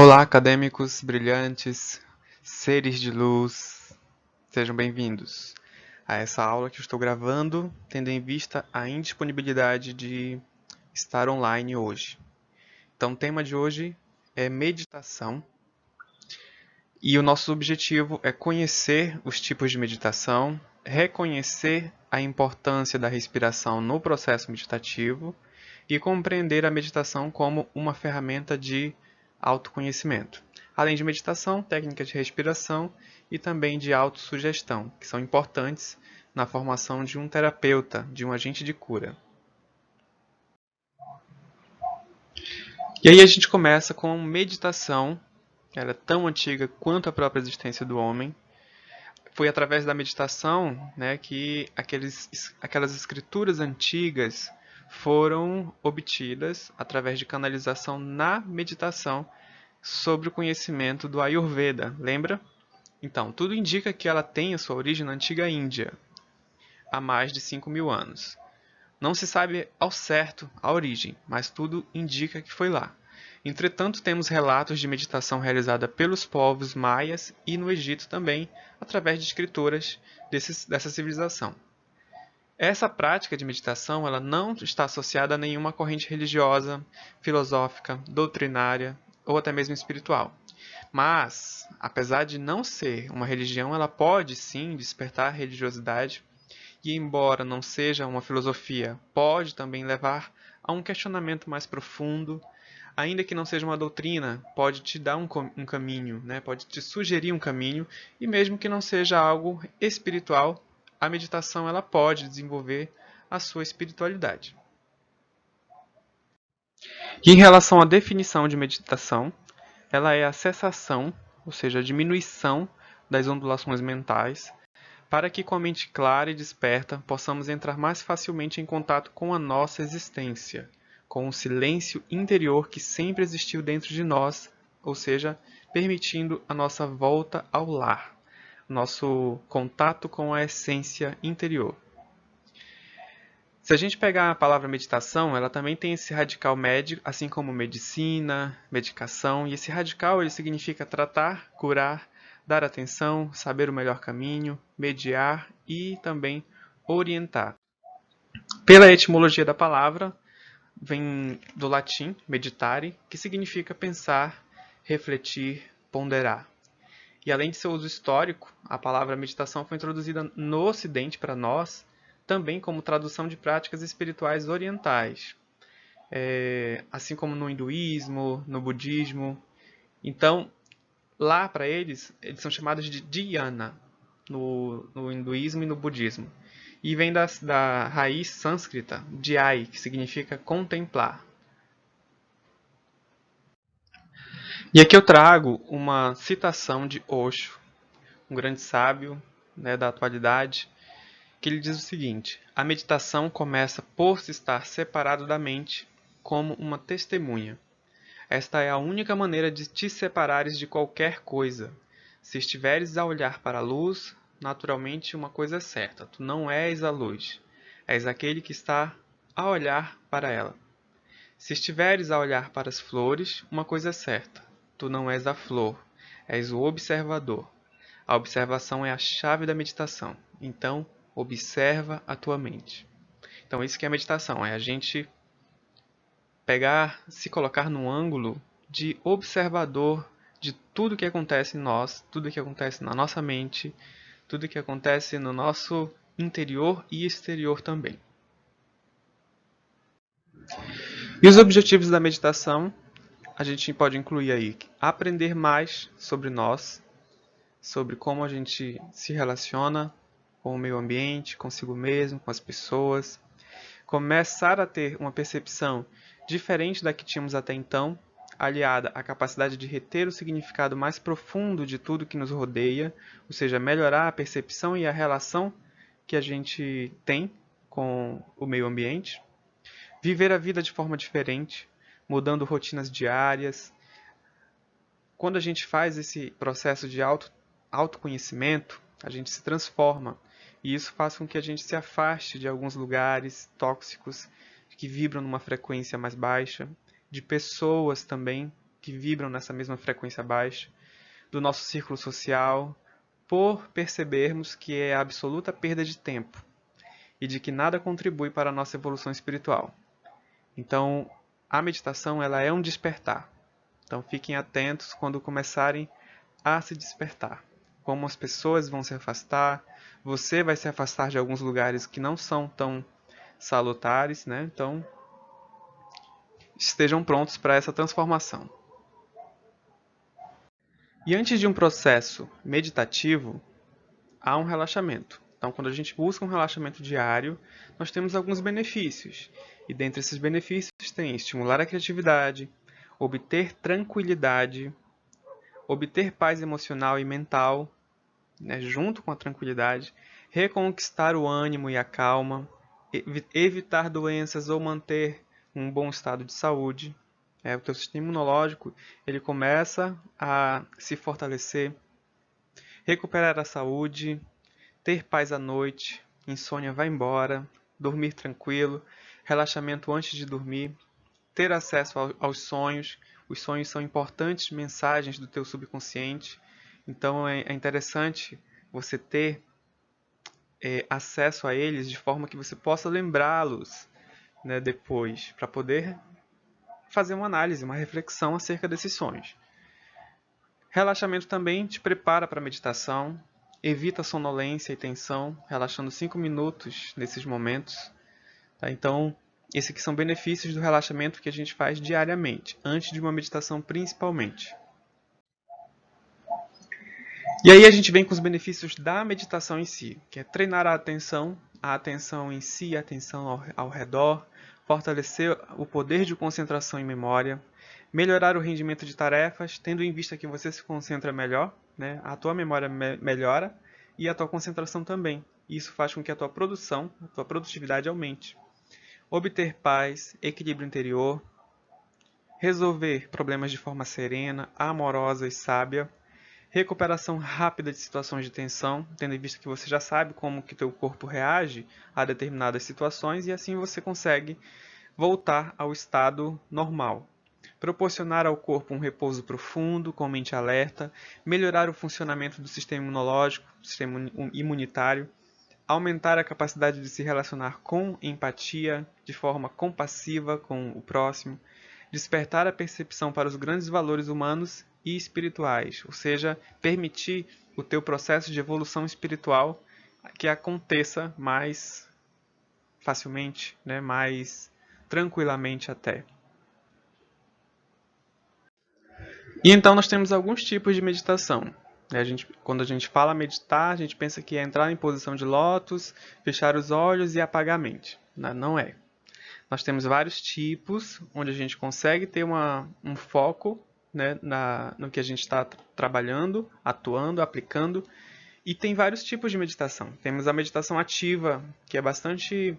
Olá, acadêmicos brilhantes, seres de luz, sejam bem-vindos a essa aula que eu estou gravando, tendo em vista a indisponibilidade de estar online hoje. Então, o tema de hoje é meditação e o nosso objetivo é conhecer os tipos de meditação, reconhecer a importância da respiração no processo meditativo e compreender a meditação como uma ferramenta de autoconhecimento. Além de meditação, técnicas de respiração e também de autossugestão, que são importantes na formação de um terapeuta, de um agente de cura. E aí a gente começa com meditação, que era tão antiga quanto a própria existência do homem. Foi através da meditação, que aquelas escrituras antigas foram obtidas através de canalização na meditação sobre o conhecimento do Ayurveda, lembra? Então, tudo indica que ela tem a sua origem na antiga Índia, há mais de 5.000 anos. Não se sabe ao certo a origem, mas tudo indica que foi lá. Entretanto, temos relatos de meditação realizada pelos povos maias e no Egito também, através de escrituras dessa civilização. Essa prática de meditação ela não está associada a nenhuma corrente religiosa, filosófica, doutrinária ou até mesmo espiritual. Mas, apesar de não ser uma religião, ela pode sim despertar religiosidade e, embora não seja uma filosofia, pode também levar a um questionamento mais profundo. Ainda que não seja uma doutrina, pode te dar um caminho, pode te sugerir um caminho, e mesmo que não seja algo espiritual, a meditação ela pode desenvolver a sua espiritualidade. E em relação à definição de meditação, ela é a cessação, ou seja, a diminuição das ondulações mentais, para que com a mente clara e desperta possamos entrar mais facilmente em contato com a nossa existência, com o silêncio interior que sempre existiu dentro de nós, ou seja, permitindo a nossa volta ao lar, nosso contato com a essência interior. Se a gente pegar a palavra meditação, ela também tem esse radical médico, assim como medicina, medicação, e esse radical ele significa tratar, curar, dar atenção, saber o melhor caminho, mediar e também orientar. Pela etimologia da palavra, vem do latim meditare, que significa pensar, refletir, ponderar. E além de seu uso histórico, a palavra meditação foi introduzida no Ocidente para nós, também como tradução de práticas espirituais orientais, assim como no hinduísmo, no budismo. Então, lá para eles são chamados de dhyana, no hinduísmo e no budismo. E vem da raiz sânscrita, dhyai, que significa contemplar. E aqui eu trago uma citação de Osho, um grande sábio da atualidade, que ele diz o seguinte: a meditação começa por se estar separado da mente como uma testemunha. Esta é a única maneira de te separares de qualquer coisa. Se estiveres a olhar para a luz, naturalmente uma coisa é certa: tu não és a luz, és aquele que está a olhar para ela. Se estiveres a olhar para as flores, uma coisa é certa: tu não és a flor, és o observador. A observação é a chave da meditação. Então, observa a tua mente. Então, isso que é a meditação, é a gente pegar, se colocar num ângulo de observador de tudo que acontece em nós, tudo que acontece na nossa mente, tudo que acontece no nosso interior e exterior também. E os objetivos da meditação, a gente pode incluir aí aprender mais sobre nós, sobre como a gente se relaciona com o meio ambiente, consigo mesmo, com as pessoas, começar a ter uma percepção diferente da que tínhamos até então, aliada à capacidade de reter o significado mais profundo de tudo que nos rodeia, ou seja, melhorar a percepção e a relação que a gente tem com o meio ambiente, viver a vida de forma diferente, mudando rotinas diárias. Quando a gente faz esse processo de autoconhecimento, a gente se transforma. E isso faz com que a gente se afaste de alguns lugares tóxicos que vibram numa frequência mais baixa, de pessoas também que vibram nessa mesma frequência baixa, do nosso círculo social, por percebermos que é a absoluta perda de tempo e de que nada contribui para a nossa evolução espiritual. Então, a meditação ela é um despertar. Então, fiquem atentos quando começarem a se despertar. Como as pessoas vão se afastar, você vai se afastar de alguns lugares que não são tão salutares, né? Então, estejam prontos para essa transformação. E antes de um processo meditativo, há um relaxamento. Então, quando a gente busca um relaxamento diário, nós temos alguns benefícios. E dentre esses benefícios tem estimular a criatividade, obter tranquilidade, obter paz emocional e mental, né, junto com a tranquilidade, reconquistar o ânimo e a calma, evitar doenças ou manter um bom estado de saúde. O teu sistema imunológico ele começa a se fortalecer, recuperar a saúde, ter paz à noite, insônia vai embora, dormir tranquilo, relaxamento antes de dormir, ter acesso aos sonhos. Os sonhos são importantes mensagens do teu subconsciente, então é interessante você ter acesso a eles de forma que você possa lembrá-los, né, depois, para poder fazer uma análise, uma reflexão acerca desses sonhos. Relaxamento também te prepara para a meditação, evita sonolência e tensão, relaxando 5 minutos nesses momentos. Tá? Então, esses aqui são benefícios do relaxamento que a gente faz diariamente, antes de uma meditação principalmente. E aí a gente vem com os benefícios da meditação em si, que é treinar a atenção em si, a atenção ao redor, fortalecer o poder de concentração e memória, melhorar o rendimento de tarefas, tendo em vista que você se concentra melhor, né? A tua memória melhora e a tua concentração também. Isso faz com que a tua produção, a tua produtividade aumente. Obter paz, equilíbrio interior, resolver problemas de forma serena, amorosa e sábia, recuperação rápida de situações de tensão, tendo em vista que você já sabe como que teu corpo reage a determinadas situações e assim você consegue voltar ao estado normal. Proporcionar ao corpo um repouso profundo, com mente alerta, melhorar o funcionamento do sistema imunológico, sistema imunitário, aumentar a capacidade de se relacionar com empatia, de forma compassiva com o próximo, despertar a percepção para os grandes valores humanos e espirituais, ou seja, permitir o teu processo de evolução espiritual que aconteça mais facilmente, né, mais tranquilamente até. E então nós temos alguns tipos de meditação. Quando a gente fala meditar, a gente pensa que é entrar em posição de lótus, fechar os olhos e apagar a mente. Não é. Nós temos vários tipos, onde a gente consegue ter um foco, né, no que a gente está trabalhando, atuando, aplicando. E tem vários tipos de meditação. Temos a meditação ativa, que é bastante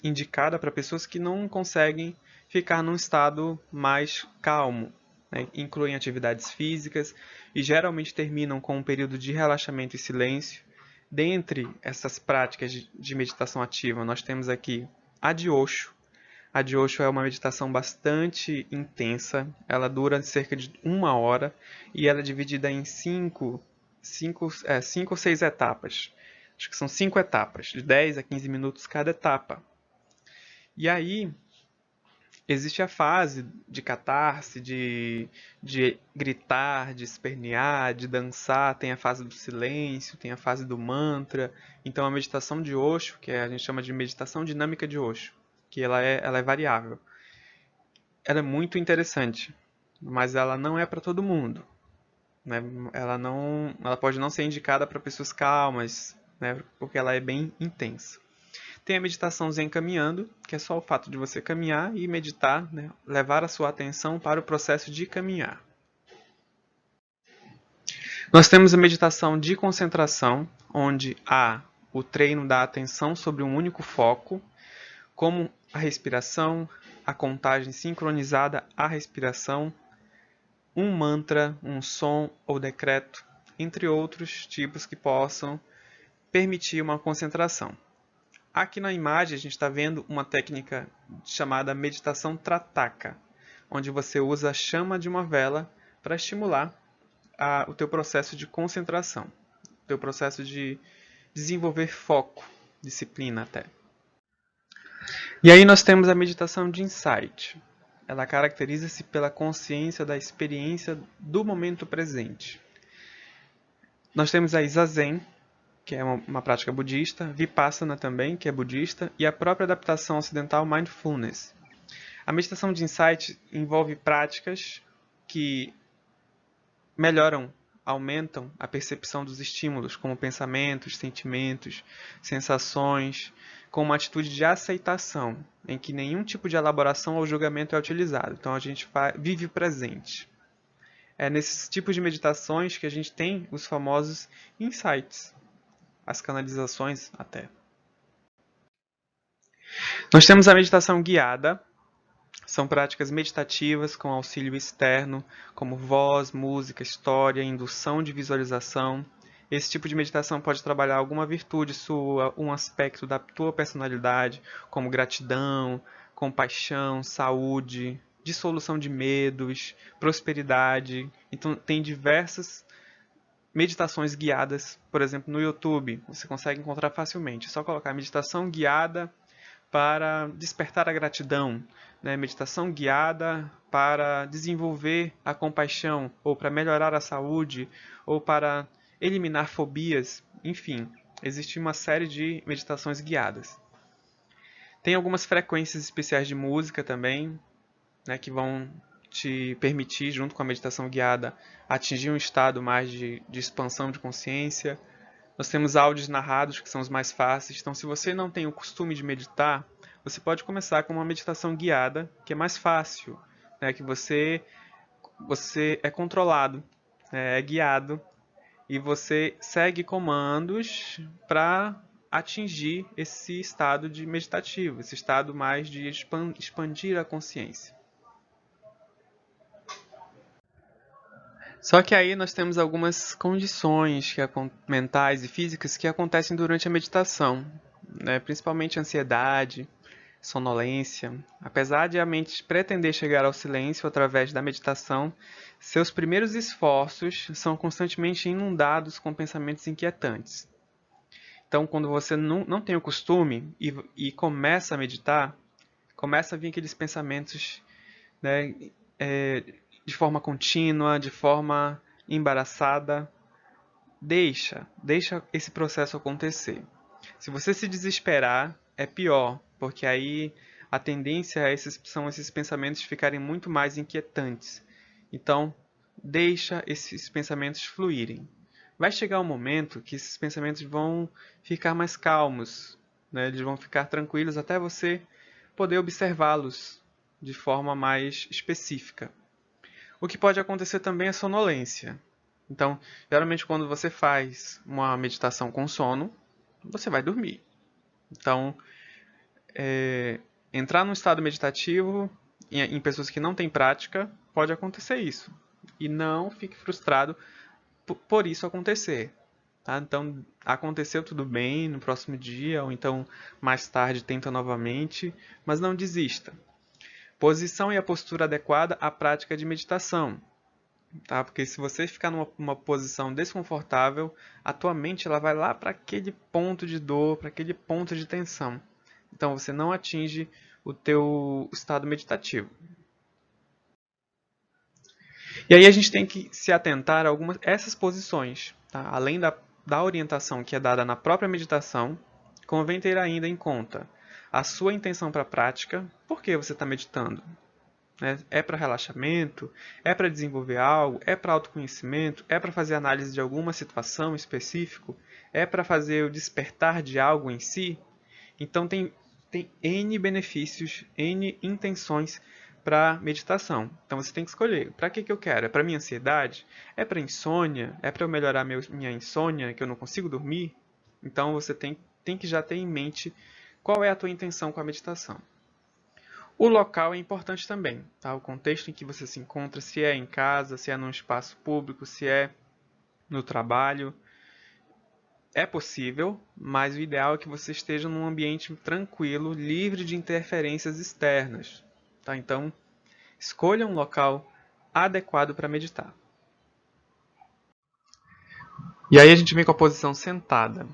indicada para pessoas que não conseguem ficar num estado mais calmo. Né? Incluem atividades físicas e geralmente terminam com um período de relaxamento e silêncio. Dentre essas práticas de meditação ativa, nós temos aqui a de Osho. A de Osho é uma meditação bastante intensa, ela dura cerca de 1 hora e ela é dividida em 5 ou 6 etapas. Acho que são 5 etapas, de 10 a 15 minutos cada etapa. E aí, existe a fase de catarse, de gritar, de espernear, de dançar, tem a fase do silêncio, tem a fase do mantra. Então a meditação de Osho, que a gente chama de meditação dinâmica de Osho, que ela é variável. Ela é muito interessante, mas ela não é para todo mundo. Né? Ela pode não ser indicada para pessoas calmas, né? Porque ela é bem intensa. Tem a meditação Zen caminhando, que é só o fato de você caminhar e meditar, né? Levar a sua atenção para o processo de caminhar. Nós temos a meditação de concentração, onde há o treino da atenção sobre um único foco, como a respiração, a contagem sincronizada à respiração, um mantra, um som ou decreto, entre outros tipos que possam permitir uma concentração. Aqui na imagem a gente está vendo uma técnica chamada meditação Trataka. onde você usa a chama de uma vela para estimular o teu processo de concentração, o teu processo de desenvolver foco, disciplina até. E aí nós temos a meditação de insight. Ela caracteriza-se pela consciência da experiência do momento presente. Nós temos a Zazen, que é uma prática budista, Vipassana também, que é budista, e a própria adaptação ocidental Mindfulness. A meditação de insight envolve práticas que melhoram, aumentam a percepção dos estímulos, como pensamentos, sentimentos, sensações, com uma atitude de aceitação, em que nenhum tipo de elaboração ou julgamento é utilizado. Então a gente vive o presente. É nesses tipos de meditações que a gente tem os famosos insights, as canalizações até. Nós temos a meditação guiada. São práticas meditativas com auxílio externo, como voz, música, história, indução de visualização. Esse tipo de meditação pode trabalhar alguma virtude sua, um aspecto da tua personalidade, como gratidão, compaixão, saúde, dissolução de medos, prosperidade. Então, tem diversas meditações guiadas, por exemplo, no YouTube. Você consegue encontrar facilmente. É só colocar meditação guiada para despertar a gratidão, né? Meditação guiada para desenvolver a compaixão, ou para melhorar a saúde, ou para eliminar fobias, enfim, existe uma série de meditações guiadas. Tem algumas frequências especiais de música também, né, que vão te permitir, junto com a meditação guiada, atingir um estado mais de expansão de consciência. Nós temos áudios narrados, que são os mais fáceis. Então, se você não tem o costume de meditar, você pode começar com uma meditação guiada, que é mais fácil, né? Que você é controlado, é guiado, e você segue comandos para atingir esse estado de meditativo, esse estado mais de expandir a consciência. Só que aí nós temos algumas condições mentais e físicas que acontecem durante a meditação, né? Principalmente ansiedade, sonolência. Apesar de a mente pretender chegar ao silêncio através da meditação, seus primeiros esforços são constantemente inundados com pensamentos inquietantes. Então, quando você não tem o costume e começa a meditar, começa a vir aqueles pensamentos, né, de forma contínua, de forma embaraçada. Deixa esse processo acontecer. Se você se desesperar, é pior, porque aí a tendência são esses pensamentos ficarem muito mais inquietantes. Então, deixa esses pensamentos fluírem. Vai chegar um momento que esses pensamentos vão ficar mais calmos, né? Eles vão ficar tranquilos até você poder observá-los de forma mais específica. O que pode acontecer também é sonolência. Então, geralmente quando você faz uma meditação com sono, você vai dormir. Então, entrar num estado meditativo em pessoas que não têm prática, pode acontecer isso. E não fique frustrado por isso acontecer. Tá? Então, aconteceu tudo bem no próximo dia, ou então mais tarde tenta novamente, mas não desista. Posição e a postura adequada à prática de meditação. Tá? Porque se você ficar numa posição desconfortável, a tua mente ela vai lá para aquele ponto de dor, para aquele ponto de tensão. Então você não atinge o teu estado meditativo. E aí a gente tem que se atentar a essas posições. Tá? Além da orientação que é dada na própria meditação, convém ter ainda em conta a sua intenção para a prática. Por que você está meditando? É para relaxamento? É para desenvolver algo? É para autoconhecimento? É para fazer análise de alguma situação específica? É para fazer o despertar de algo em si? Então tem N benefícios, N intenções para meditação. Então você tem que escolher. Para que eu quero? É para minha ansiedade? É para insônia? É para eu melhorar minha insônia, que eu não consigo dormir? Então você tem que já ter em mente qual é a tua intenção com a meditação. O local é importante também, tá? O contexto em que você se encontra, se é em casa, se é num espaço público, se é no trabalho. É possível, mas o ideal é que você esteja num ambiente tranquilo, livre de interferências externas. Tá? Então, Escolha um local adequado para meditar. E aí a gente vem com a posição sentada.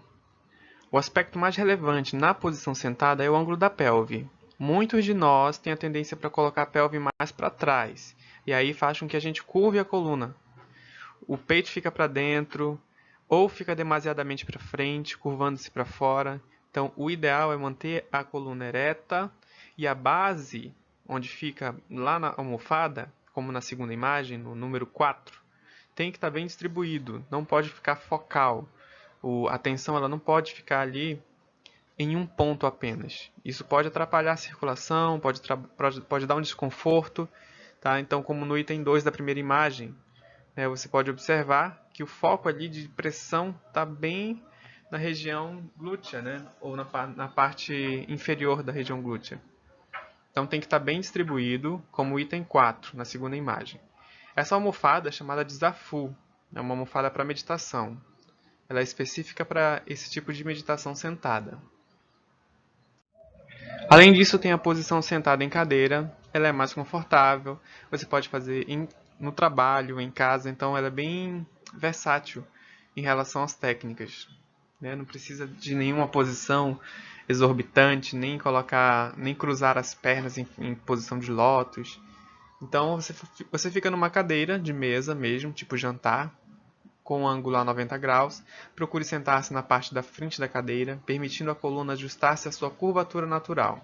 O aspecto mais relevante na posição sentada é o ângulo da pelve. Muitos de nós têm a tendência para colocar a pelve mais para trás, e aí faz com que a gente curve a coluna. O peito fica para dentro, ou fica demasiadamente para frente, curvando-se para fora. Então, o ideal é manter a coluna ereta e a base, onde fica lá na almofada, como na segunda imagem, no número 4, tem que estar bem distribuído, não pode ficar focal. A tensão ela não pode ficar ali em um ponto apenas. Isso pode atrapalhar a circulação, pode dar um desconforto. Tá? Então, como no item 2 da primeira imagem, você pode observar que o foco ali de pressão está bem na região glútea, né? Ou na parte inferior da região glútea. Então tem que estar bem distribuído, como o item 4, na segunda imagem. Essa almofada é chamada de Zafu, é uma almofada para meditação. Ela é específica para esse tipo de meditação sentada. Além disso, tem a posição sentada em cadeira, ela é mais confortável, você pode fazer no trabalho, em casa, então ela é bem versátil em relação às técnicas. Né? Não precisa de nenhuma posição exorbitante, nem cruzar as pernas em posição de lótus. Então você fica numa cadeira de mesa mesmo, tipo jantar, com um ângulo a 90 graus. Procure sentar-se na parte da frente da cadeira, permitindo a coluna ajustar-se à sua curvatura natural.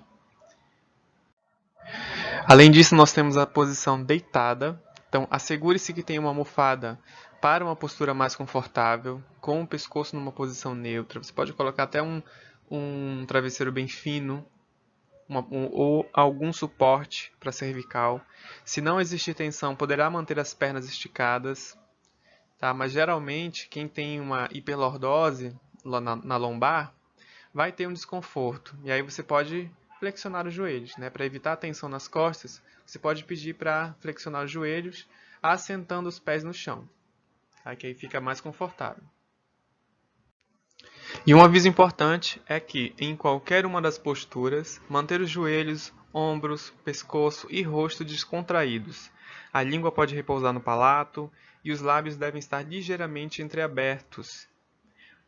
Além disso, nós temos a posição deitada. Então, assegure-se que tem uma almofada para uma postura mais confortável, com o pescoço numa posição neutra. Você pode colocar até um travesseiro bem fino, ou algum suporte para cervical. Se não existir tensão, poderá manter as pernas esticadas. Tá? Mas geralmente, quem tem uma hiperlordose na lombar, vai ter um desconforto. E aí você pode flexionar os joelhos. Né? Para evitar a tensão nas costas, você pode pedir para flexionar os joelhos, assentando os pés no chão. Tá? Que aí fica mais confortável. E um aviso importante é que, em qualquer uma das posturas, manter os joelhos, ombros, pescoço e rosto descontraídos. A língua pode repousar no palato e os lábios devem estar ligeiramente entreabertos.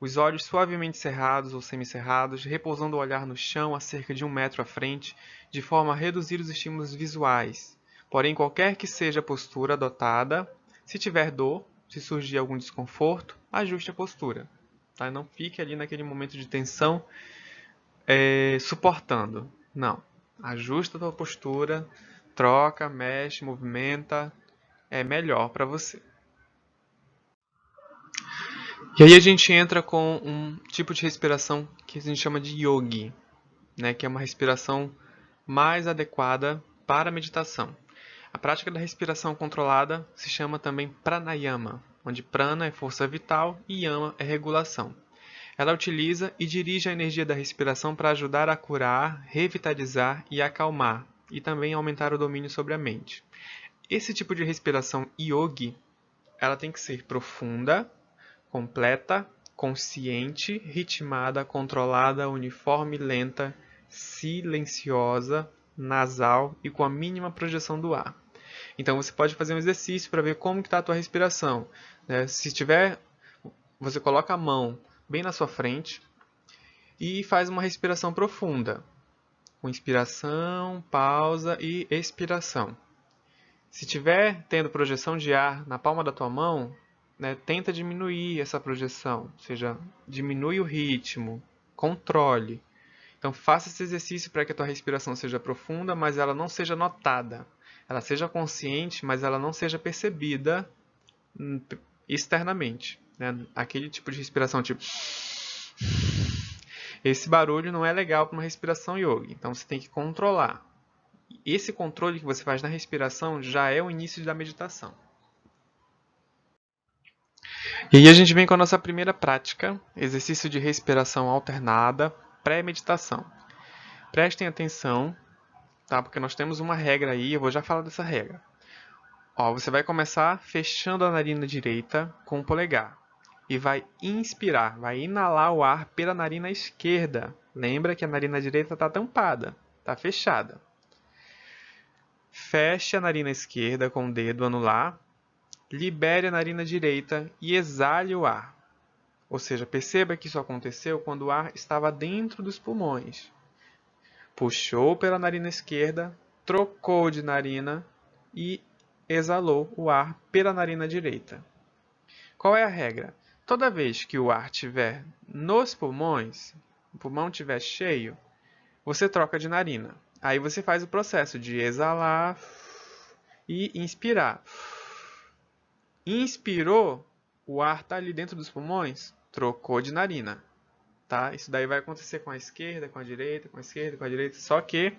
Os olhos suavemente cerrados ou semicerrados, repousando o olhar no chão a cerca de 1 metro à frente, de forma a reduzir os estímulos visuais. Porém, qualquer que seja a postura adotada, se tiver dor, se surgir algum desconforto, ajuste a postura. Tá? Não fique ali naquele momento de tensão suportando. Não. Ajusta a tua postura, troca, mexe, movimenta. É melhor para você. E aí a gente entra com um tipo de respiração que a gente chama de yogi, né, que é uma respiração mais adequada para a meditação. A prática da respiração controlada se chama também pranayama, onde prana é força vital e yama é regulação. Ela utiliza e dirige a energia da respiração para ajudar a curar, revitalizar e acalmar, e também aumentar o domínio sobre a mente. Esse tipo de respiração yogi, ela tem que ser profunda, completa, consciente, ritmada, controlada, uniforme, lenta, silenciosa, nasal e com a mínima projeção do ar. Então você pode fazer um exercício para ver como está a tua respiração. Se tiver, você coloca a mão bem na sua frente e faz uma respiração profunda. Com inspiração, pausa e expiração. Se tiver tendo projeção de ar na palma da tua mão, tenta diminuir essa projeção, ou seja, diminui o ritmo, controle. Então faça esse exercício para que a tua respiração seja profunda, mas ela não seja notada. Ela seja consciente, mas ela não seja percebida externamente. Aquele tipo de respiração, tipo... Esse barulho não é legal para uma respiração yoga, então você tem que controlar. Esse controle que você faz na respiração já é o início da meditação. E aí a gente vem com a nossa primeira prática, exercício de respiração alternada, pré-meditação. Prestem atenção, tá? Porque nós temos uma regra aí, eu vou já falar dessa regra. Você vai começar fechando a narina direita com o polegar. E vai inspirar, vai inalar o ar pela narina esquerda. Lembra que a narina direita está tampada, está fechada. Feche a narina esquerda com o dedo anular, libere a narina direita e exale o ar. Ou seja, perceba que isso aconteceu quando o ar estava dentro dos pulmões. Puxou pela narina esquerda, trocou de narina e exalou o ar pela narina direita. Qual é a regra? Toda vez que o ar estiver nos pulmões, o pulmão estiver cheio, você troca de narina. Aí você faz o processo de exalar e inspirar. Inspirou, o ar está ali dentro dos pulmões, trocou de narina. Tá? Isso daí vai acontecer com a esquerda, com a direita, com a esquerda, com a direita, só que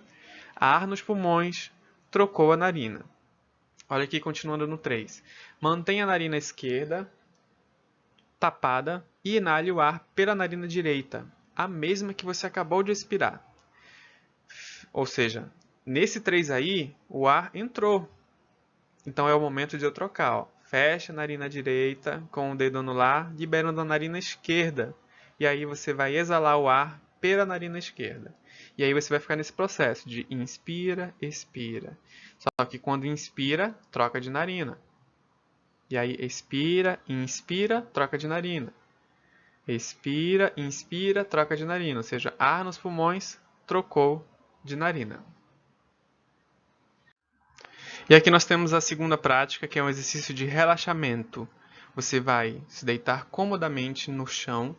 ar nos pulmões trocou a narina. Olha aqui, continuando no 3. Mantenha a narina esquerda tapada e inale o ar pela narina direita, a mesma que você acabou de expirar. Ou seja, nesse 3 aí, o ar entrou. Então é o momento de eu trocar. Ó. Fecha a narina direita com o dedo anular, liberando a narina esquerda. E aí você vai exalar o ar pela narina esquerda. E aí você vai ficar nesse processo de inspira, expira. Só que quando inspira, troca de narina. E aí expira, inspira, troca de narina. Expira, inspira, troca de narina. Ou seja, ar nos pulmões, trocou de narina. E aqui nós temos a segunda prática, que é um exercício de relaxamento. Você vai se deitar comodamente no chão,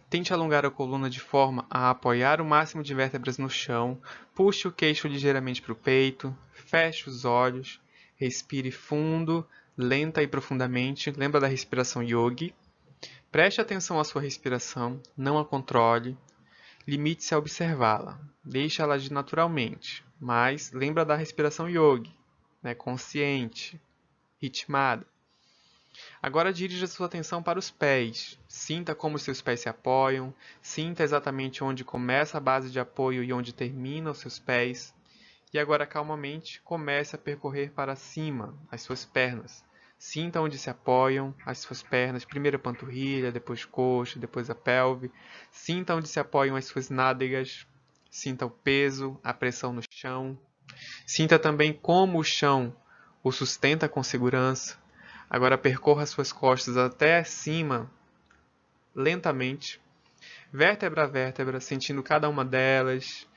tente alongar a coluna de forma a apoiar o máximo de vértebras no chão, puxe o queixo ligeiramente para o peito, feche os olhos, respire fundo, lenta e profundamente. Lembra da respiração yogi? Preste atenção à sua respiração, não a controle. Limite-se a observá-la. Deixa-la agir naturalmente, mas lembra da respiração yogi, né? Consciente, ritmada. Agora dirija sua atenção para os pés. Sinta como os seus pés se apoiam, sinta exatamente onde começa a base de apoio e onde termina os seus pés. E agora, calmamente, comece a percorrer para cima as suas pernas. Sinta onde se apoiam as suas pernas, primeiro a panturrilha, depois coxa, depois a pelve. Sinta onde se apoiam as suas nádegas. Sinta o peso, a pressão no chão. Sinta também como o chão o sustenta com segurança. Agora percorra as suas costas até cima, lentamente, vértebra a vértebra, sentindo cada uma delas.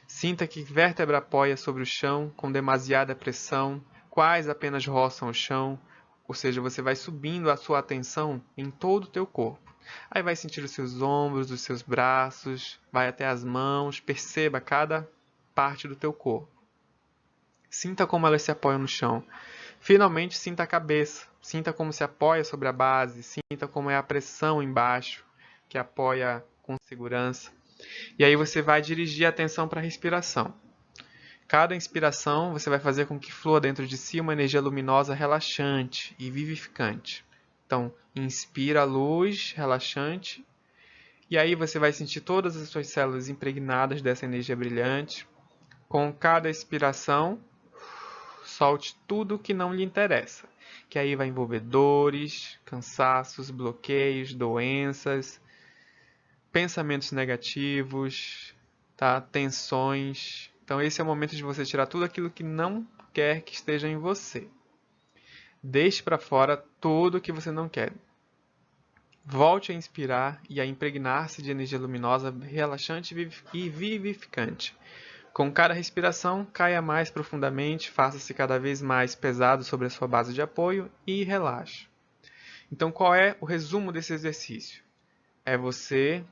Sinta que vértebra apoia sobre o chão com demasiada pressão, quais apenas roçam o chão, ou seja, você vai subindo a sua atenção em todo o teu corpo. Aí vai sentir os seus ombros, os seus braços, vai até as mãos, perceba cada parte do teu corpo. Sinta como elas se apoiam no chão. Finalmente, sinta a cabeça. Sinta como se apoia sobre a base. Sinta como é a pressão embaixo, que apoia com segurança. E aí você vai dirigir a atenção para a respiração. Cada inspiração você vai fazer com que flua dentro de si uma energia luminosa relaxante e vivificante. Então, inspira a luz relaxante. E aí você vai sentir todas as suas células impregnadas dessa energia brilhante. Com cada expiração, solte tudo que não lhe interessa, que aí vai envolver dores, cansaços, bloqueios, doenças, pensamentos negativos, tá? Tensões. Então esse é o momento de você tirar tudo aquilo que não quer que esteja em você. Deixe para fora tudo o que você não quer. Volte a inspirar e a impregnar-se de energia luminosa, relaxante e vivificante. Com cada respiração, caia mais profundamente, faça-se cada vez mais pesado sobre a sua base de apoio e relaxe. Então, qual é o resumo desse exercício? É você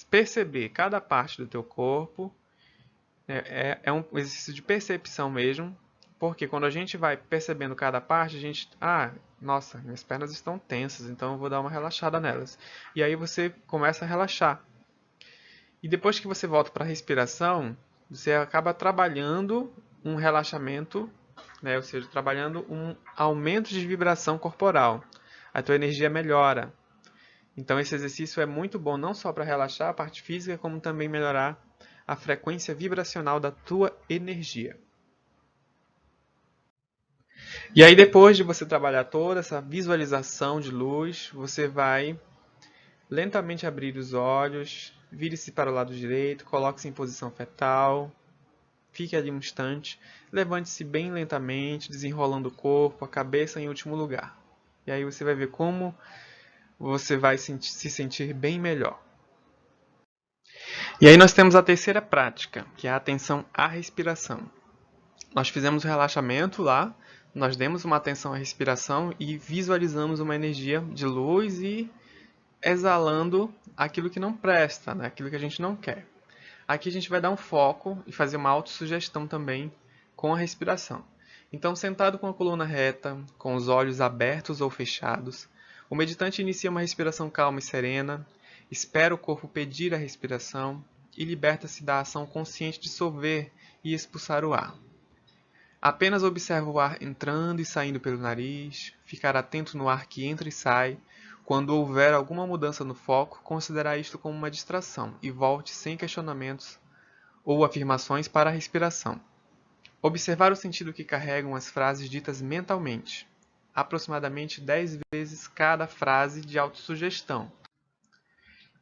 perceber cada parte do teu corpo. É um exercício de percepção mesmo, porque quando a gente vai percebendo cada parte, a gente... nossa, minhas pernas estão tensas, então eu vou dar uma relaxada nelas. E aí você começa a relaxar. E depois que você volta para a respiração, você acaba trabalhando um relaxamento, né? Ou seja, trabalhando um aumento de vibração corporal. A tua energia melhora. Então esse exercício é muito bom não só para relaxar a parte física, como também melhorar a frequência vibracional da tua energia. E aí depois de você trabalhar toda essa visualização de luz, você vai lentamente abrir os olhos, vire-se para o lado direito, coloque-se em posição fetal. fique ali um instante, levante-se bem lentamente, desenrolando o corpo, a cabeça em último lugar. E aí você vai ver como você vai se sentir bem melhor. E aí nós temos a terceira prática, que é a atenção à respiração. Nós fizemos o relaxamento lá, nós demos uma atenção à respiração e visualizamos uma energia de luz e exalando aquilo que não presta, né? Aquilo que a gente não quer. Aqui a gente vai dar um foco e fazer uma autossugestão também com a respiração. Então, sentado com a coluna reta, com os olhos abertos ou fechados, o meditante inicia uma respiração calma e serena, espera o corpo pedir a respiração e liberta-se da ação consciente de dissolver e expulsar o ar. Apenas observa o ar entrando e saindo pelo nariz, ficar atento no ar que entra e sai. Quando houver alguma mudança no foco, considerar isto como uma distração e volte sem questionamentos ou afirmações para a respiração. Observar o sentido que carregam as frases ditas mentalmente, aproximadamente 10 vezes cada frase de autossugestão.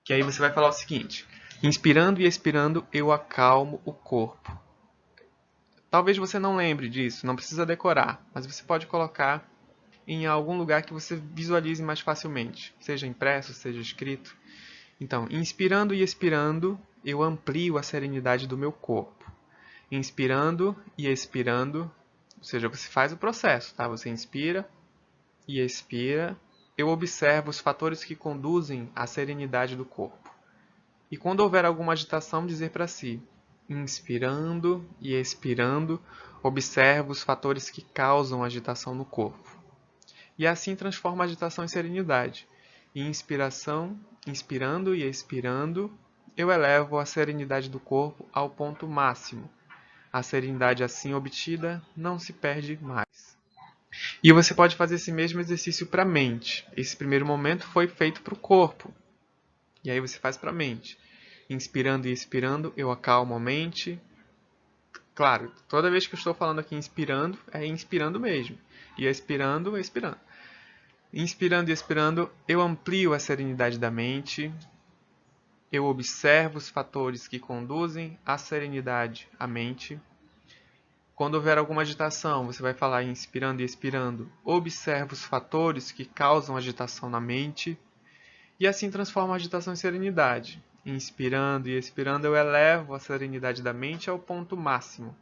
Que aí você vai falar o seguinte: inspirando e expirando, eu acalmo o corpo. Talvez você não lembre disso, não precisa decorar, mas você pode colocar em algum lugar que você visualize mais facilmente, seja impresso, seja escrito. Então, inspirando e expirando, eu amplio a serenidade do meu corpo. Inspirando e expirando, ou seja, você faz o processo, tá? Você inspira e expira. Eu observo os fatores que conduzem à serenidade do corpo. E quando houver alguma agitação, dizer para si: inspirando e expirando, observo os fatores que causam agitação no corpo. E assim transforma a agitação em serenidade. E inspirando e expirando, eu elevo a serenidade do corpo ao ponto máximo. A serenidade assim obtida não se perde mais. E você pode fazer esse mesmo exercício para a mente. Esse primeiro momento foi feito para o corpo. E aí você faz para a mente. Inspirando e expirando, eu acalmo a mente. Claro, toda vez que eu estou falando aqui inspirando, é inspirando mesmo. E expirando, expirando. Inspirando e expirando, eu amplio a serenidade da mente. Eu observo os fatores que conduzem à serenidade à mente. Quando houver alguma agitação, você vai falar inspirando e expirando. Observa os fatores que causam agitação na mente. E assim transforma a agitação em serenidade. Inspirando e expirando, eu elevo a serenidade da mente ao ponto máximo.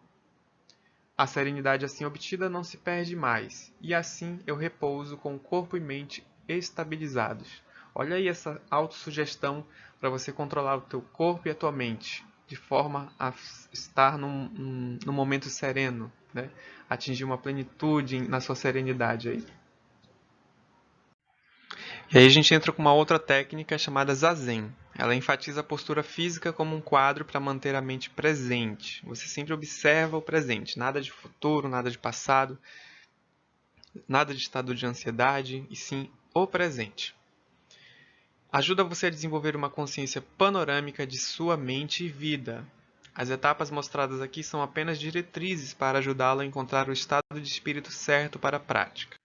A serenidade assim obtida não se perde mais. E assim eu repouso com o corpo e mente estabilizados. Olha aí essa autossugestão para você controlar o teu corpo e a tua mente, de forma a estar num momento sereno, né? Atingir uma plenitude na sua serenidade aí. E aí a gente entra com uma outra técnica chamada Zazen. Ela enfatiza a postura física como um quadro para manter a mente presente. Você sempre observa o presente, nada de futuro, nada de passado, nada de estado de ansiedade, e sim o presente. Ajuda você a desenvolver uma consciência panorâmica de sua mente e vida. As etapas mostradas aqui são apenas diretrizes para ajudá-lo a encontrar o estado de espírito certo para a prática.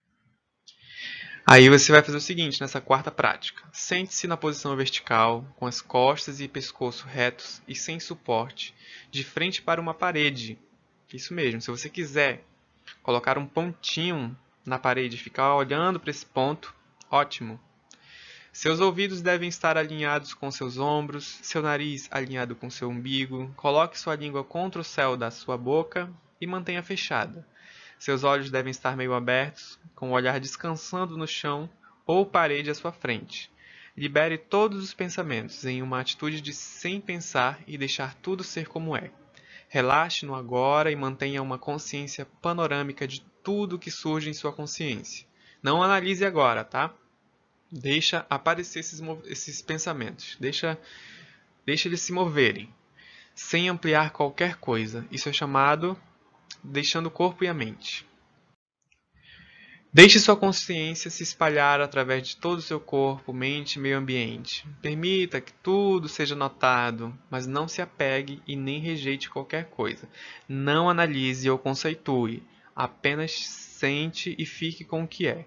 Aí você vai fazer o seguinte, nessa quarta prática. Sente-se na posição vertical, com as costas e pescoço retos e sem suporte, de frente para uma parede. Isso mesmo, se você quiser colocar um pontinho na parede e ficar olhando para esse ponto, ótimo. Seus ouvidos devem estar alinhados com seus ombros, seu nariz alinhado com seu umbigo. Coloque sua língua contra o céu da sua boca e mantenha fechada. Seus olhos devem estar meio abertos, com o olhar descansando no chão ou parede à sua frente. Libere todos os pensamentos em uma atitude de sem pensar e deixar tudo ser como é. Relaxe no agora e mantenha uma consciência panorâmica de tudo que surge em sua consciência. Não analise agora, tá? Deixa aparecer esses pensamentos. Deixa eles se moverem, sem ampliar qualquer coisa. Isso é chamado deixando o corpo e a mente. Deixe sua consciência se espalhar através de todo o seu corpo, mente e meio ambiente. Permita que tudo seja notado, mas não se apegue e nem rejeite qualquer coisa. Não analise ou conceitue, apenas sente e fique com o que é.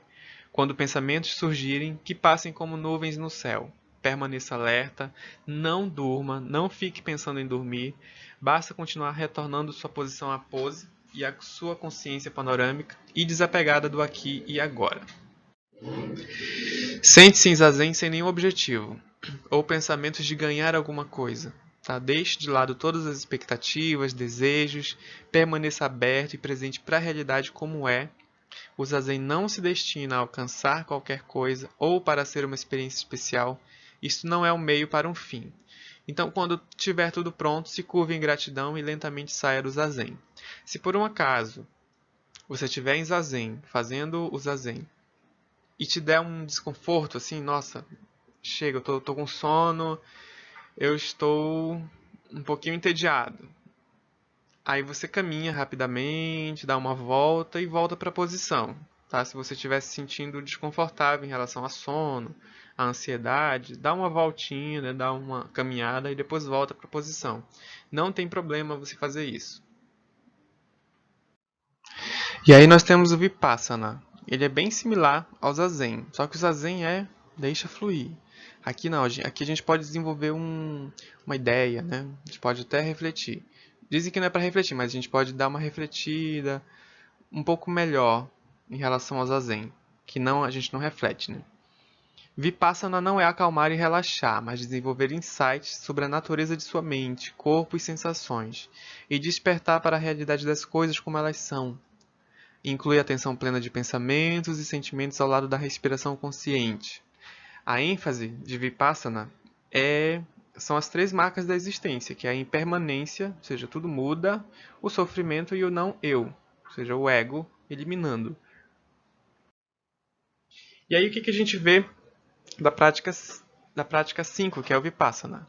Quando pensamentos surgirem, que passem como nuvens no céu. permaneça alerta, não durma, não fique pensando em dormir, basta continuar retornando sua posição à pose e a sua consciência panorâmica e desapegada do aqui e agora. Sente-se em zazen sem nenhum objetivo, ou pensamentos de ganhar alguma coisa. Tá? Deixe de lado todas as expectativas, desejos, permaneça aberto e presente para a realidade como é. O zazen não se destina a alcançar qualquer coisa ou para ser uma experiência especial. Isto não é um meio para um fim. Então, quando tiver tudo pronto, se curve em gratidão e lentamente saia do zazen. Se por um acaso você estiver em zazen, fazendo o zazen, e te der um desconforto, assim, nossa, chega, eu tô com sono, eu estou um pouquinho entediado. Aí você caminha rapidamente, dá uma volta e volta para a posição. Tá? Se você estiver se sentindo desconfortável em relação a sono, a ansiedade, dá uma voltinha, né? Dá uma caminhada e depois volta para a posição. Não tem problema você fazer isso. E aí nós temos o Vipassana. Ele é bem similar ao Zazen, só que o Zazen é deixa fluir. Aqui não, aqui a gente pode desenvolver uma ideia, né? A gente pode até refletir. Dizem que não é para refletir, mas a gente pode dar uma refletida um pouco melhor em relação ao Zazen, que não a gente não reflete, né? Vipassana não é acalmar e relaxar, mas desenvolver insights sobre a natureza de sua mente, corpo e sensações, e despertar para a realidade das coisas como elas são. Inclui atenção plena de pensamentos e sentimentos ao lado da respiração consciente. A ênfase de Vipassana são as três marcas da existência, que é a impermanência, ou seja, tudo muda, o sofrimento e o não eu, ou seja, o ego eliminando. E aí o que a gente vê da prática 5, que é o Vipassana?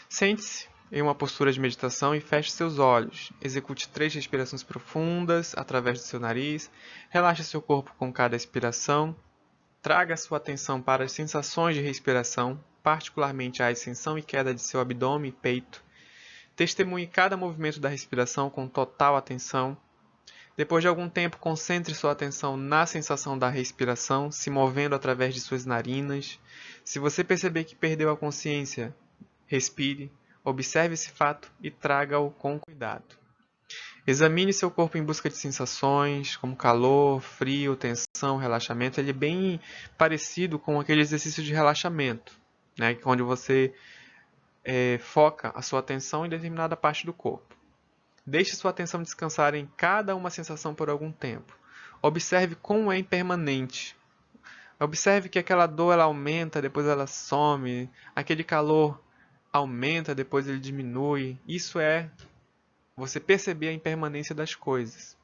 Sente-se em uma postura de meditação e feche seus olhos. Execute 3 respirações profundas através do seu nariz. Relaxe seu corpo com cada expiração. Traga sua atenção para as sensações de respiração, particularmente a ascensão e queda de seu abdômen e peito. Testemunhe cada movimento da respiração com total atenção. Depois de algum tempo, concentre sua atenção na sensação da respiração, se movendo através de suas narinas. Se você perceber que perdeu a consciência, respire, observe esse fato e traga-o com cuidado. Examine seu corpo em busca de sensações, como calor, frio, tensão, relaxamento. Ele é bem parecido com aquele exercício de relaxamento, né? Onde você foca a sua atenção em determinada parte do corpo. Deixe sua atenção descansar em cada uma sensação por algum tempo. Observe como é impermanente. Observe que aquela dor ela aumenta, depois ela some. Aquele calor aumenta, depois ele diminui. Isso é você perceber a impermanência das coisas.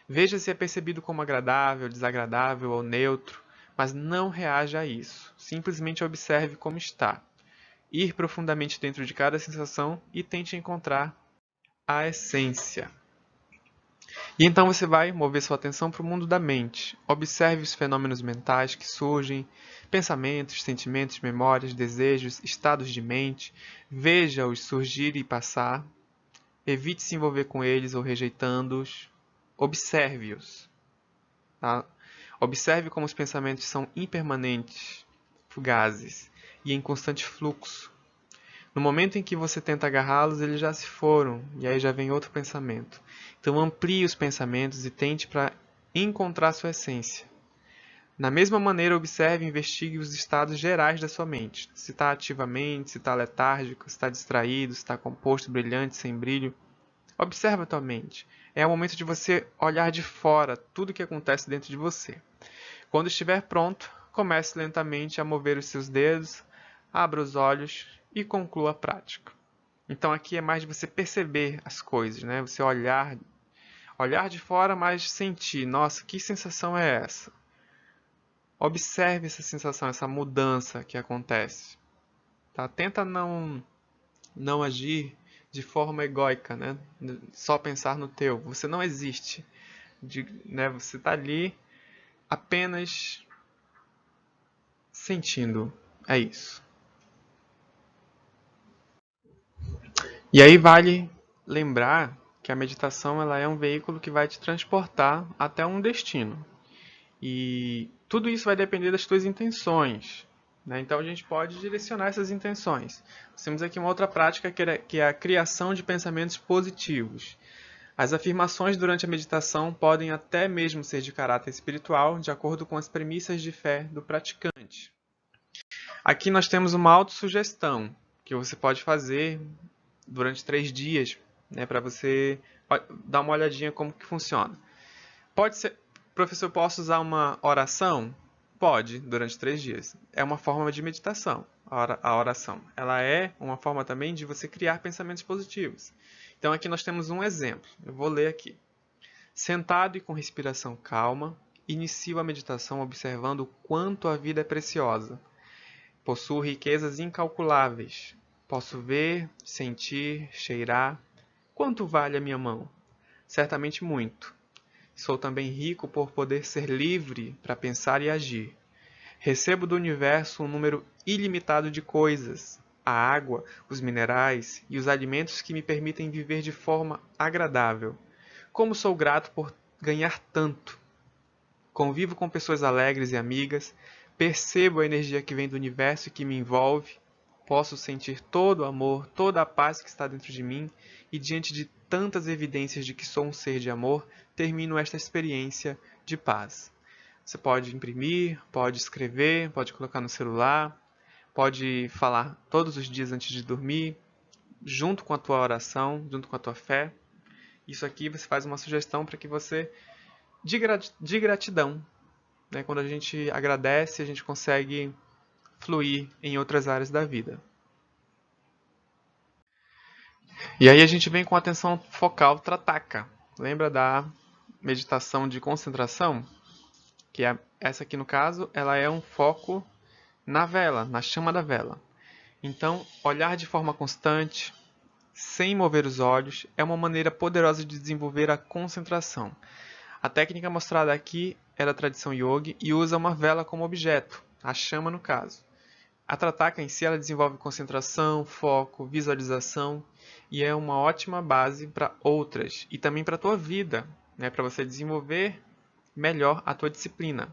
Veja se é percebido como agradável, desagradável ou neutro, mas não reaja a isso. Simplesmente observe como está. Ir profundamente dentro de cada sensação e tente encontrar a essência. E então você vai mover sua atenção para o mundo da mente. Observe os fenômenos mentais que surgem, pensamentos, sentimentos, memórias, desejos, estados de mente. Veja-os surgir e passar. Evite se envolver com eles ou rejeitando-os. Observe-os. Tá? Observe como os pensamentos são impermanentes, fugazes e em constante fluxo. No momento em que você tenta agarrá-los, eles já se foram, e aí já vem outro pensamento. Então amplie os pensamentos e tente para encontrar sua essência. Na mesma maneira, observe e investigue os estados gerais da sua mente. Se está ativamente, se está letárgico, se está distraído, se está composto, brilhante, sem brilho. Observe a tua mente. É o momento de você olhar de fora tudo o que acontece dentro de você. Quando estiver pronto, comece lentamente a mover os seus dedos, abra os olhos e conclua a prática. Então aqui é mais de você perceber as coisas, né? Você olhar de fora, mas sentir, nossa, que sensação é essa? Observe essa sensação, essa mudança que acontece. Tá? Tenta não agir de forma egóica, né? Só pensar no teu. Você não existe. Né? Você está ali apenas sentindo. É isso. E aí vale lembrar que a meditação ela é um veículo que vai te transportar até um destino. E tudo isso vai depender das tuas intenções. né? Então a gente pode direcionar essas intenções. Nós temos aqui uma outra prática que é a criação de pensamentos positivos. As afirmações durante a meditação podem até mesmo ser de caráter espiritual, de acordo com as premissas de fé do praticante. Aqui nós temos uma autossugestão que você pode fazer durante 3 dias, né, para você dar uma olhadinha como que funciona. Pode ser, professor, posso usar uma oração? Pode, durante 3 dias. É uma forma de meditação, a oração. Ela é uma forma também de você criar pensamentos positivos. Então aqui nós temos um exemplo. Eu vou ler aqui. Sentado e com respiração calma, inicio a meditação observando o quanto a vida é preciosa. Possuo riquezas incalculáveis. Posso ver, sentir, cheirar. Quanto vale a minha mão? Certamente muito. Sou também rico por poder ser livre para pensar e agir. Recebo do universo um número ilimitado de coisas, a água, os minerais e os alimentos que me permitem viver de forma agradável. Como sou grato por ganhar tanto. Convivo com pessoas alegres e amigas, percebo a energia que vem do universo e que me envolve, posso sentir todo o amor, toda a paz que está dentro de mim e diante de tantas evidências de que sou um ser de amor, termino esta experiência de paz. Você pode imprimir, pode escrever, pode colocar no celular, pode falar todos os dias antes de dormir, junto com a tua oração, junto com a tua fé. Isso aqui você faz uma sugestão para que você, de gratidão, né? Quando a gente agradece, a gente consegue fluir em outras áreas da vida. E aí a gente vem com a atenção focal Trataka. Lembra da meditação de concentração? Que é essa aqui no caso, ela é um foco na vela, na chama da vela. Então, olhar de forma constante, sem mover os olhos, é uma maneira poderosa de desenvolver a concentração. A técnica mostrada aqui é da tradição yogi e usa uma vela como objeto, a chama no caso. A Trataka em si ela desenvolve concentração, foco, visualização e é uma ótima base para outras e também para a tua vida, né, para você desenvolver melhor a tua disciplina.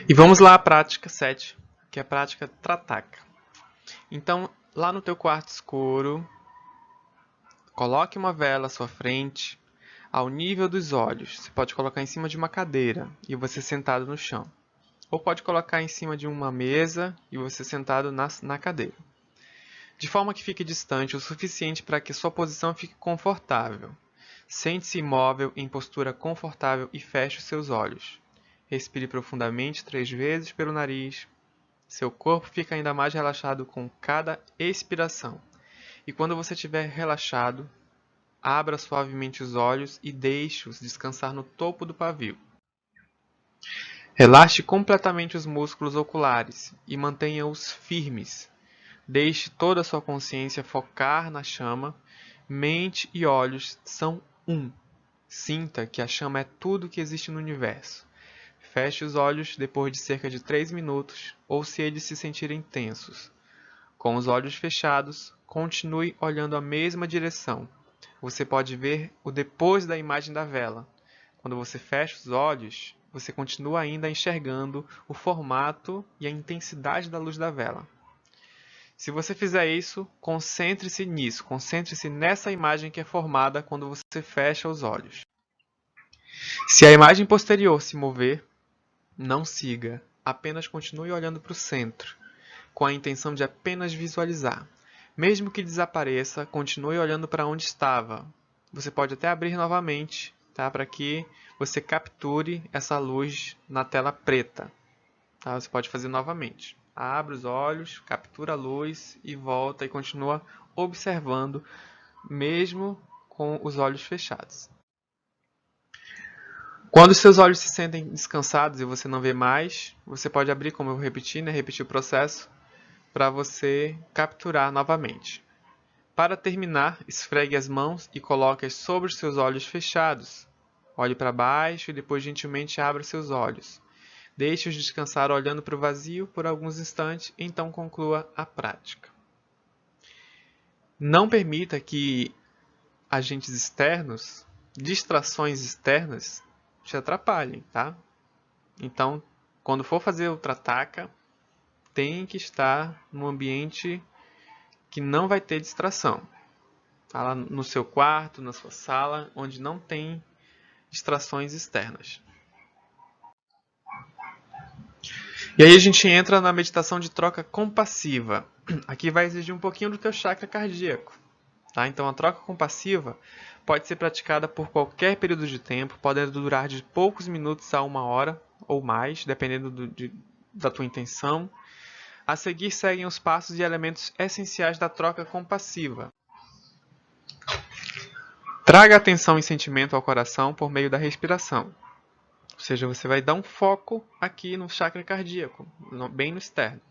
E vamos lá à prática 7, que é a prática Trataka. Então, lá no teu quarto escuro, coloque uma vela à sua frente, ao nível dos olhos. Você pode colocar em cima de uma cadeira e você sentado no chão. Ou pode colocar em cima de uma mesa e você sentado na cadeira. De forma que fique distante o suficiente para que sua posição fique confortável. Sente-se imóvel em postura confortável e feche os seus olhos. Respire profundamente 3 vezes pelo nariz. Seu corpo fica ainda mais relaxado com cada expiração. E quando você estiver relaxado, abra suavemente os olhos e deixe-os descansar no topo do pavio. Relaxe completamente os músculos oculares e mantenha-os firmes. Deixe toda a sua consciência focar na chama. Mente e olhos são um. Sinta que a chama é tudo que existe no universo. Feche os olhos depois de cerca de 3 minutos ou se eles se sentirem tensos. Com os olhos fechados, continue olhando a mesma direção. Você pode ver o depois da imagem da vela. Quando você fecha os olhos, você continua ainda enxergando o formato e a intensidade da luz da vela. Se você fizer isso, concentre-se nisso, concentre-se nessa imagem que é formada quando você fecha os olhos. Se a imagem posterior se mover, não siga, apenas continue olhando para o centro, com a intenção de apenas visualizar. Mesmo que desapareça, continue olhando para onde estava. Você pode até abrir novamente, tá? Para que você capture essa luz na tela preta. Tá? Você pode fazer novamente. Abre os olhos, captura a luz e volta e continua observando, mesmo com os olhos fechados. Quando seus olhos se sentem descansados e você não vê mais, você pode abrir, como eu repeti, né? Repetir o processo, para você capturar novamente. Para terminar, esfregue as mãos e coloque-as sobre os seus olhos fechados. Olhe para baixo e depois gentilmente abra seus olhos. Deixe-os descansar olhando para o vazio por alguns instantes, então conclua a prática. Não permita que agentes externos, distrações externas, te atrapalhem, tá? Então, quando for fazer o Trataka, tem que estar num ambiente que não vai ter distração. Tá lá no seu quarto, na sua sala, onde não tem distrações externas. E aí a gente entra na meditação de troca compassiva. Aqui vai exigir um pouquinho do teu chakra cardíaco. Tá? Então a troca compassiva pode ser praticada por qualquer período de tempo, podendo durar de poucos minutos a 1 hora ou mais, dependendo da tua intenção. A seguir seguem os passos e elementos essenciais da troca compassiva. Traga atenção e sentimento ao coração por meio da respiração. Ou seja, você vai dar um foco aqui no chakra cardíaco, bem no externo,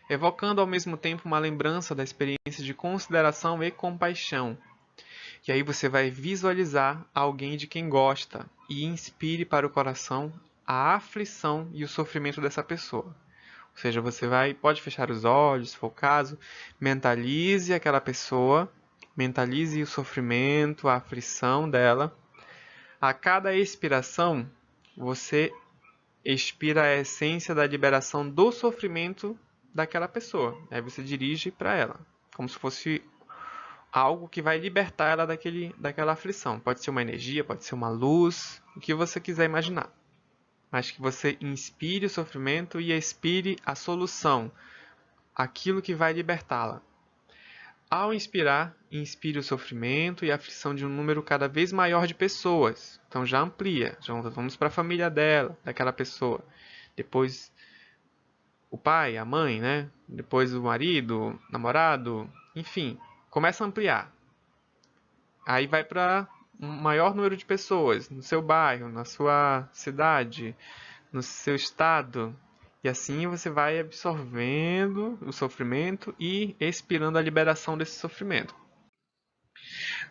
evocando ao mesmo tempo uma lembrança da experiência de consideração e compaixão. E aí você vai visualizar alguém de quem gosta e inspire para o coração a aflição e o sofrimento dessa pessoa. Ou seja, você pode fechar os olhos, se for o caso, mentalize aquela pessoa, mentalize o sofrimento, a aflição dela. A cada expiração, você expira a essência da liberação do sofrimento daquela pessoa. Aí você dirige para ela, como se fosse algo que vai libertar ela daquela aflição. Pode ser uma energia, pode ser uma luz, o que você quiser imaginar. Mas que você inspire o sofrimento e expire a solução, aquilo que vai libertá-la. Ao inspirar, inspire o sofrimento e a aflição de um número cada vez maior de pessoas. Então já amplia, já vamos para a família dela, daquela pessoa. Depois o pai, a mãe, né? Depois o marido, o namorado, enfim, começa a ampliar. Aí vai para um maior número de pessoas, no seu bairro, na sua cidade, no seu estado. E assim você vai absorvendo o sofrimento e expirando a liberação desse sofrimento.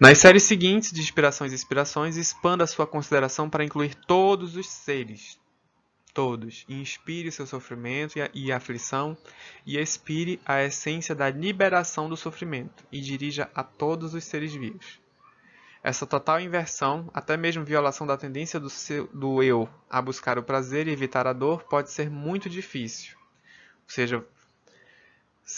Nas séries seguintes de inspirações e expirações, expanda a sua consideração para incluir todos os seres. Todos. Inspire seu sofrimento e aflição e expire a essência da liberação do sofrimento e dirija a todos os seres vivos. Essa total inversão, até mesmo violação da tendência do eu a buscar o prazer e evitar a dor, pode ser muito difícil. Ou seja,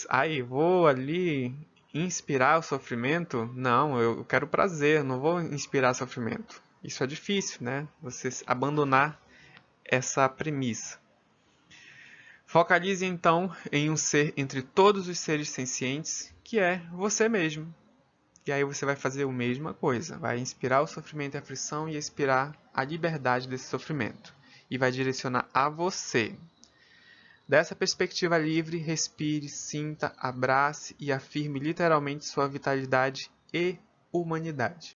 aí vou ali inspirar o sofrimento? Não, eu quero prazer, não vou inspirar sofrimento. Isso é difícil, né? Você abandonar essa premissa. Focalize então em um ser entre todos os seres sencientes, que é você mesmo. E aí você vai fazer a mesma coisa, vai inspirar o sofrimento e a aflição e expirar a liberdade desse sofrimento. E vai direcionar a você. Dessa perspectiva livre, respire, sinta, abrace e afirme literalmente sua vitalidade e humanidade.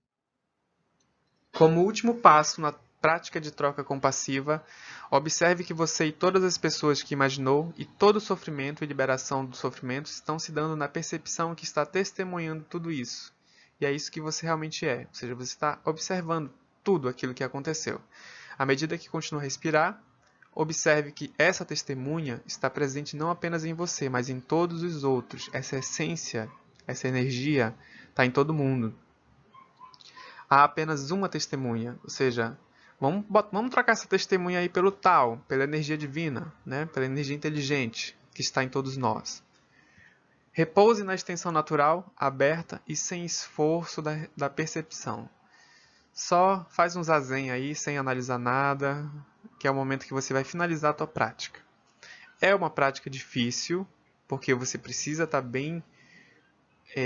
Como último passo na prática de troca compassiva, observe que você e todas as pessoas que imaginou e todo o sofrimento e liberação do sofrimento estão se dando na percepção que está testemunhando tudo isso. E é isso que você realmente é, ou seja, você está observando tudo aquilo que aconteceu. À medida que continua a respirar, observe que essa testemunha está presente não apenas em você, mas em todos os outros. Essa essência, essa energia está em todo mundo. Há apenas uma testemunha, ou seja, vamos trocar essa testemunha aí pelo tal, pela energia divina, né? Pela energia inteligente que está em todos nós. Repouse na extensão natural, aberta e sem esforço da percepção. Só faz um zazen aí, sem analisar nada, que é o momento que você vai finalizar a tua prática. É uma prática difícil, porque você precisa estar bem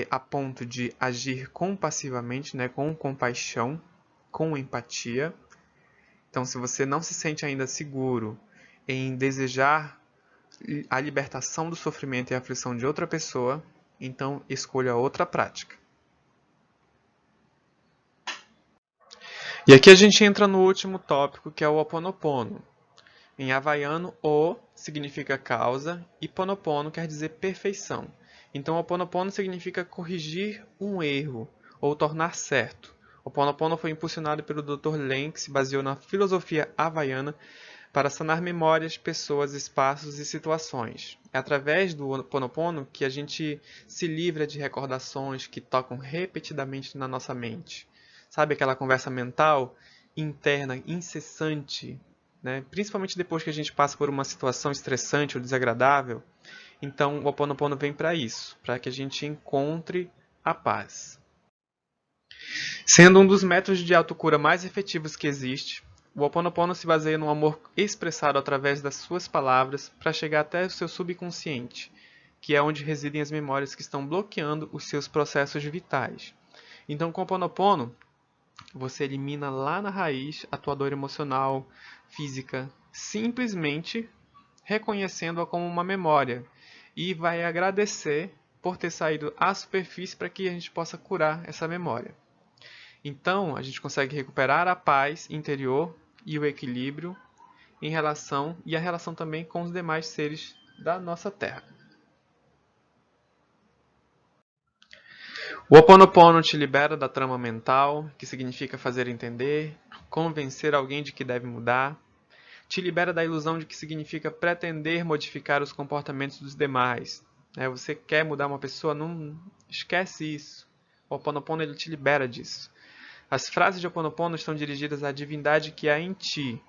a ponto de agir compassivamente, né, com compaixão, com empatia. Então, se você não se sente ainda seguro em desejar a libertação do sofrimento e aflição de outra pessoa, então escolha outra prática. E aqui a gente entra no último tópico, que é o Ho Oponopono. Em havaiano, O significa causa e Ponopono quer dizer perfeição. Então, Ho Oponopono significa corrigir um erro ou tornar certo. O Ho Oponopono foi impulsionado pelo Dr. Len, que se baseou na filosofia havaiana para sanar memórias, pessoas, espaços e situações. É através do Ho Oponopono que a gente se livra de recordações que tocam repetidamente na nossa mente. Sabe aquela conversa mental interna, incessante, né? Principalmente depois que a gente passa por uma situação estressante ou desagradável. Então, o Ho Oponopono vem para isso, para que a gente encontre a paz. Sendo um dos métodos de autocura mais efetivos que existe, o Ho Oponopono se baseia no amor expressado através das suas palavras para chegar até o seu subconsciente, que é onde residem as memórias que estão bloqueando os seus processos vitais. Então, com o Ho Oponopono, você elimina lá na raiz a tua dor emocional, física, simplesmente reconhecendo-a como uma memória e vai agradecer por ter saído à superfície para que a gente possa curar essa memória. Então, a gente consegue recuperar a paz interior e o equilíbrio em relação e a relação também com os demais seres da nossa Terra. O Ho Oponopono te libera da trama mental, que significa fazer entender, convencer alguém de que deve mudar. Te libera da ilusão de que significa pretender modificar os comportamentos dos demais. Você quer mudar uma pessoa, não esquece isso. O Ho Oponopono ele te libera disso. As frases de Ho Oponopono estão dirigidas à divindade que há em ti,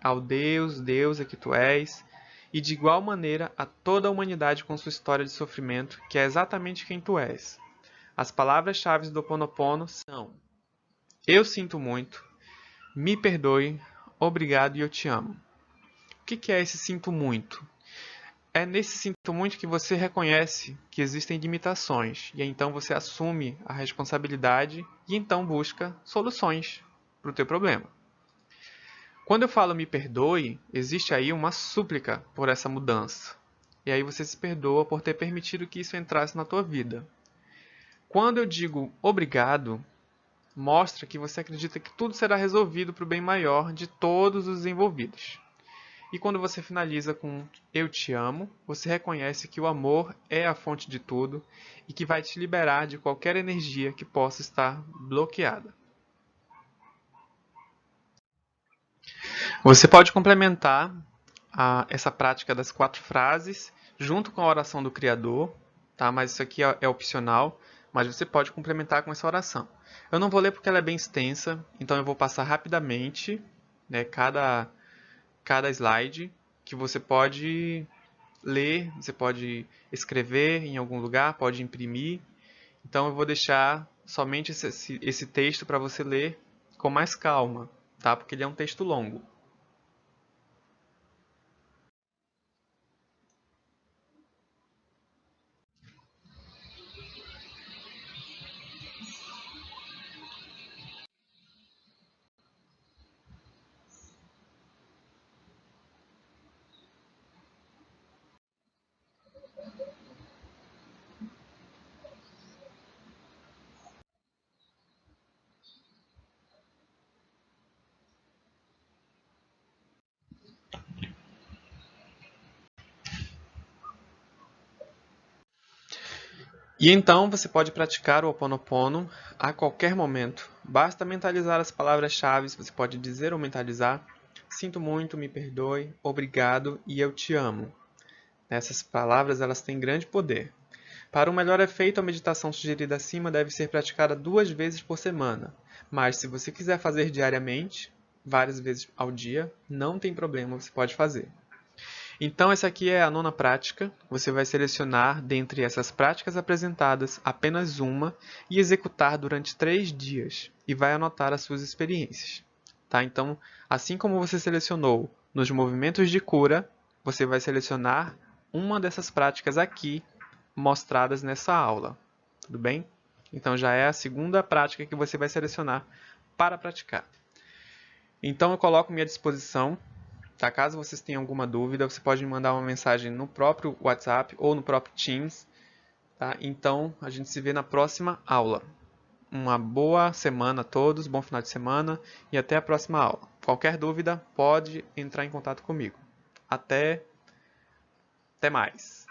ao Deus, deusa que tu és, e de igual maneira a toda a humanidade com sua história de sofrimento, que é exatamente quem tu és. As palavras-chave do Ho Oponopono são: eu sinto muito, me perdoe, obrigado e eu te amo. O que é esse sinto muito? É nesse sinto muito que você reconhece que existem limitações e então você assume a responsabilidade e então busca soluções para o teu problema. Quando eu falo me perdoe, existe aí uma súplica por essa mudança. E aí você se perdoa por ter permitido que isso entrasse na tua vida. Quando eu digo obrigado, mostra que você acredita que tudo será resolvido para o bem maior de todos os envolvidos. E quando você finaliza com eu te amo, você reconhece que o amor é a fonte de tudo e que vai te liberar de qualquer energia que possa estar bloqueada. Você pode complementar essa prática das 4 frases junto com a oração do Criador, tá? Mas isso aqui é opcional, mas você pode complementar com essa oração. Eu não vou ler porque ela é bem extensa, então eu vou passar rapidamente, né, cada slide, que você pode ler, você pode escrever em algum lugar, pode imprimir. Então eu vou deixar somente esse texto para você ler com mais calma, tá? Porque ele é um texto longo. E então você pode praticar o Ho Oponopono a qualquer momento. Basta mentalizar as palavras-chave, você pode dizer ou mentalizar: sinto muito, me perdoe, obrigado e eu te amo. Essas palavras elas têm grande poder. Para um melhor efeito, a meditação sugerida acima deve ser praticada 2 vezes por semana. Mas se você quiser fazer diariamente, várias vezes ao dia, não tem problema, você pode fazer. Então, essa aqui é a 9ª prática. Você vai selecionar, dentre essas práticas apresentadas, apenas uma e executar durante 3 dias. E vai anotar as suas experiências. Tá? Então, assim como você selecionou nos movimentos de cura, você vai selecionar uma dessas práticas aqui, mostradas nessa aula. Tudo bem? Então, já é a 2ª prática que você vai selecionar para praticar. Então, eu coloco à minha disposição. Tá? Caso vocês tenham alguma dúvida, você pode me mandar uma mensagem no próprio WhatsApp ou no próprio Teams. Tá? Então, a gente se vê na próxima aula. Uma boa semana a todos, bom final de semana e até a próxima aula. Qualquer dúvida, pode entrar em contato comigo. Até mais!